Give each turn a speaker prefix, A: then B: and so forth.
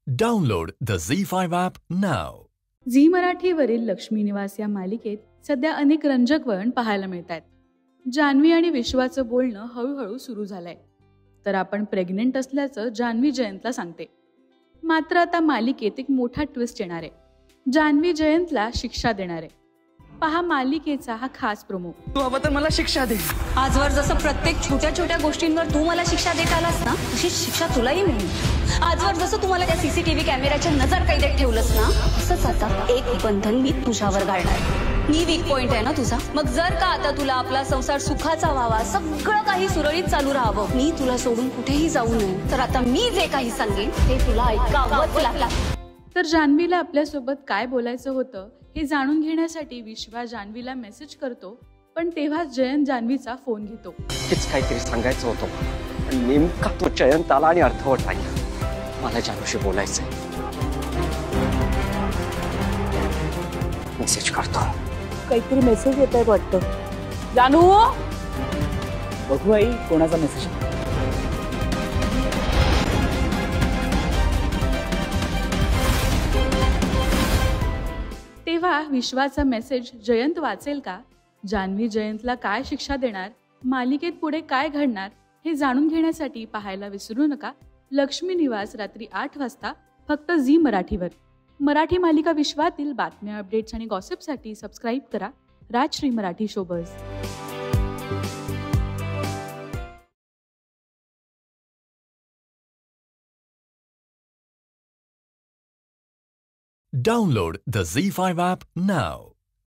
A: Download the Z5 app now.
B: Zee मराठीवरील लक्ष्मी निवास या मालिकेत सध्या अनेक रंजक वळण पाहायला मिळत आहेत. जान्हवी आणि विश्वाचं बोलणं हळूहळू सुरू झालंय. तर आपण प्रेग्नेंट असल्याचं जान्हवी जयंतला सांगते. मात्र आता मालिकेत एक मोठा ट्विस्ट येणार आहे. जान्हवी जयंतला शिक्षा देणार आहे. पहा मालिकेचा हा खास प्रोमो.
C: तू हवं तर मला शिक्षा दे.
D: आजवर जसं प्रत्येक छोट्या छोट्या गोष्टींवर तू मला शिक्षा देत आलास ना, तशी शिक्षा तुलाही मिळेल. आजवर जसं तू मला त्या सीसीटीव्ही कॅमेऱ्याच्या नजर कैदेत ठेवलंस ना, तसंच आता एक बंधन मी तुझ्यावर घालणार. मी वीक पॉइंट आहे ना तुझा. मग जर का आता तुला आपला संसार सुखाचा व्हावा, सगळं काही सुरळीत चालू राहावं, मी तुला सोडून कुठेही जाऊ नये, तर आता मी जे काही सांगेन ते तुला ऐकावंच लागणार.
B: तर जान्हवीला आपल्यासोबत काय बोलायचं होतं हे जाणून घेण्यासाठी विश्वा जान्हवीला मेसेज करतो. पण तेव्हा जयंत जान्हवीचा फोन घेतो.
C: हेच काहीतरी सांगायचं होतं, पण नेमका तो जयंत आला आणि अर्थवट नाही. मला जानूशी बोलायचंय. मेसेज करतो.
E: काहीतरी मेसेज येत आहे वाटतं. जानू, बघू आई कोणाचा मेसेज.
B: तेव्हा विश्वाचा मेसेज जयंत वाचेल का? जान्हवी जयंतला काय शिक्षा देणार? मालिकेत पुढे काय घडणार हे जाणून घेण्यासाठी पाहायला विसरू नका लक्ष्मी निवास रात्री 8 वाजता फक्त झी मराठीवर. मराठी मालिका विश्वातील बातम्या, अपडेट्स आणि गॉसिपसाठी सबस्क्राईब करा Rajshri Marathi ShowBuzz.
A: Download the Z5 app now.